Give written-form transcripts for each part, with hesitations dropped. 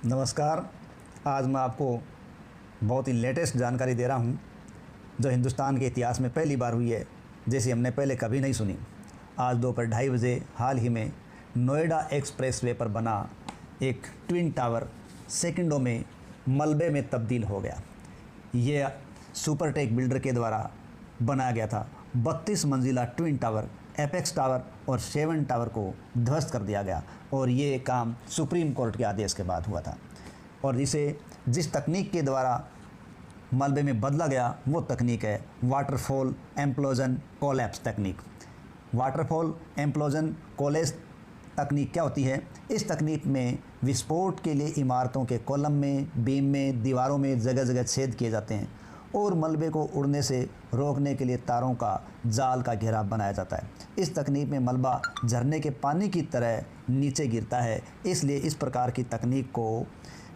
नमस्कार। आज मैं आपको बहुत ही लेटेस्ट जानकारी दे रहा हूं, जो हिंदुस्तान के इतिहास में पहली बार हुई है, जैसी हमने पहले कभी नहीं सुनी। आज दोपहर 2:30 बजे हाल ही में नोएडा एक्सप्रेसवे पर बना एक ट्विन टावर सेकंडों में मलबे में तब्दील हो गया। ये सुपरटेक बिल्डर के द्वारा बनाया गया था। 32 मंजिला ट्विन टावर, एपेक्स टावर और 7 टावर को ध्वस्त कर दिया गया और ये काम सुप्रीम कोर्ट के आदेश के बाद हुआ था। और इसे जिस तकनीक के द्वारा मलबे में बदला गया वो तकनीक है वाटरफॉल एम्प्लोजन कोलैप्स तकनीक। वाटरफॉल एम्प्लोजन कोलैप्स तकनीक क्या होती है? इस तकनीक में विस्फोट के लिए इमारतों के कॉलम में, बीम में, दीवारों में जगह जगह छेद किए जाते हैं और मलबे को उड़ने से रोकने के लिए तारों का जाल का घेराव बनाया जाता है। इस तकनीक में मलबा झरने के पानी की तरह नीचे गिरता है, इसलिए इस प्रकार की तकनीक को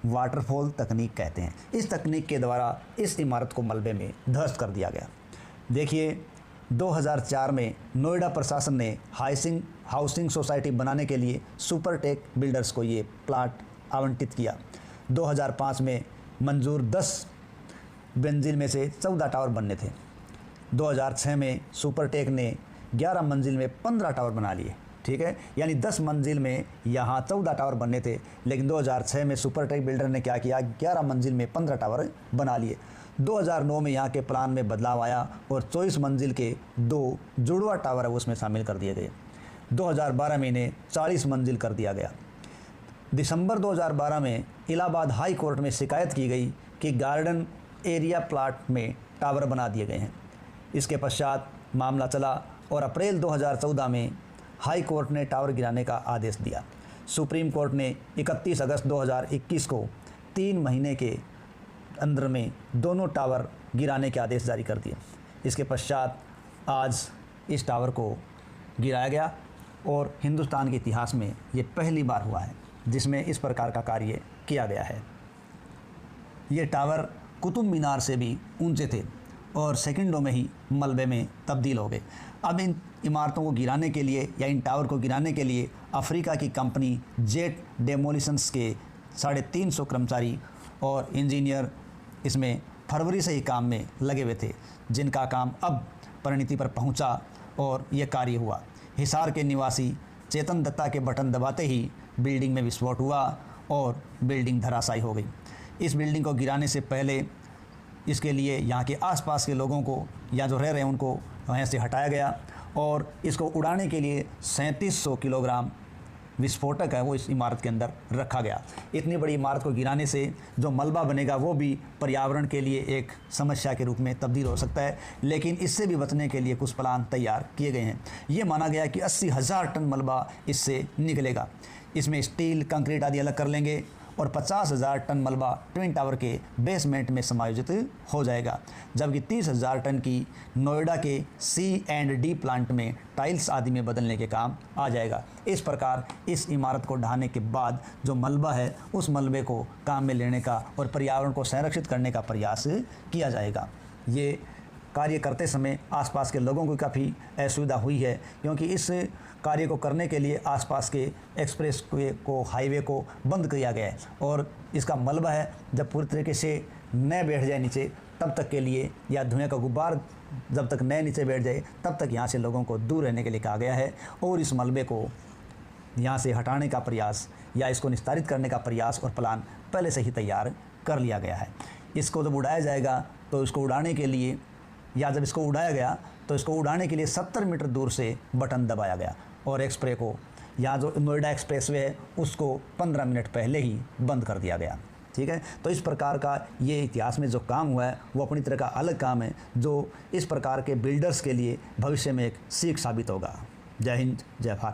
वाटरफॉल तकनीक कहते हैं। इस तकनीक के द्वारा इस इमारत को मलबे में ध्वस्त कर दिया गया। देखिए, 2004 में नोएडा प्रशासन ने हाउसिंग सोसाइटी बनाने के लिए सुपरटेक बिल्डर्स को ये प्लाट आवंटित किया। 2005 में मंजूर 10 मंजिल में से 14 टावर बनने थे। 2006 में सुपरटेक ने 11 मंजिल में 15 टावर बना लिए। ठीक है, यानी 10 मंजिल में यहाँ 14 टावर बनने थे, लेकिन 2006 में सुपरटेक बिल्डर ने क्या किया, 11 मंजिल में 15 टावर बना लिए। 2009 में यहाँ के प्लान में बदलाव आया और 24 मंजिल के 2 जुड़वा टावर है उसमें शामिल कर दिए गए। 2012 में इन्हें 40 मंजिल कर दिया गया। दिसंबर 2012 में इलाहाबाद हाई कोर्ट में शिकायत की गई कि गार्डन एरिया प्लाट में टावर बना दिए गए हैं। इसके पश्चात मामला चला और अप्रैल 2014 में हाई कोर्ट ने टावर गिराने का आदेश दिया। सुप्रीम कोर्ट ने 31 अगस्त 2021 को 3 महीने के अंदर में दोनों टावर गिराने के आदेश जारी कर दिए। इसके पश्चात आज इस टावर को गिराया गया और हिंदुस्तान के इतिहास में ये पहली बार हुआ है जिसमें इस प्रकार का कार्य किया गया है। ये टावर कुतुब मीनार से भी ऊंचे थे और सेकंडों में ही मलबे में तब्दील हो गए। अब इन इमारतों को गिराने के लिए या इन टावर को गिराने के लिए अफ्रीका की कंपनी जेट डेमोलिशंस के 350 कर्मचारी और इंजीनियर इसमें फरवरी से ही काम में लगे हुए थे, जिनका काम अब परिणति पर पहुंचा और ये कार्य हुआ। हिसार के निवासी चेतन दत्ता के बटन दबाते ही बिल्डिंग में विस्फोट हुआ और बिल्डिंग धराशायी हो गई। इस बिल्डिंग को गिराने से पहले इसके लिए यहाँ के आसपास के लोगों को या जो रह रहे हैं उनको वहाँ से हटाया गया और इसको उड़ाने के लिए 3700 किलोग्राम विस्फोटक है वो इस इमारत के अंदर रखा गया। इतनी बड़ी इमारत को गिराने से जो मलबा बनेगा वो भी पर्यावरण के लिए एक समस्या के रूप में तब्दील हो सकता है, लेकिन इससे भी बचने के लिए कुछ प्लान तैयार किए गए हैं। ये माना गया कि 80,000 टन मलबा इससे निकलेगा। इसमें स्टील, कंक्रीट आदि अलग कर लेंगे और 50,000 टन मलबा ट्विन टावर के बेसमेंट में समायोजित हो जाएगा, जबकि 30,000 टन की नोएडा के C&D प्लांट में टाइल्स आदि में बदलने के काम आ जाएगा। इस प्रकार इस इमारत को ढहाने के बाद जो मलबा है उस मलबे को काम में लेने का और पर्यावरण को संरक्षित करने का प्रयास किया जाएगा। ये कार्य करते समय आसपास के लोगों को काफ़ी असुविधा हुई है, क्योंकि इस कार्य को करने के लिए आसपास के एक्सप्रेस को हाईवे को बंद किया गया है और इसका मलबा है जब पूरी तरीके से न बैठ जाए नीचे तब तक के लिए, या धुएं का गुब्बार जब तक नए नीचे बैठ जाए तब तक यहाँ से लोगों को दूर रहने के लिए कहा गया है और इस मलबे को यहाँ से हटाने का प्रयास या इसको निस्तारित करने का प्रयास और प्लान पहले से ही तैयार कर लिया गया है। इसको जब उड़ाया जाएगा तो इसको उड़ाने के लिए या जब इसको उड़ाया गया तो इसको उड़ाने के लिए 70 मीटर दूर से बटन दबाया गया और एक्सप्रे को यहाँ जो नोएडा एक्सप्रेसवे है उसको 15 मिनट पहले ही बंद कर दिया गया। ठीक है, तो इस प्रकार का ये इतिहास में जो काम हुआ है वो अपनी तरह का अलग काम है जो इस प्रकार के बिल्डर्स के लिए भविष्य में एक सीख साबित होगा। जय हिंद, जय भारत।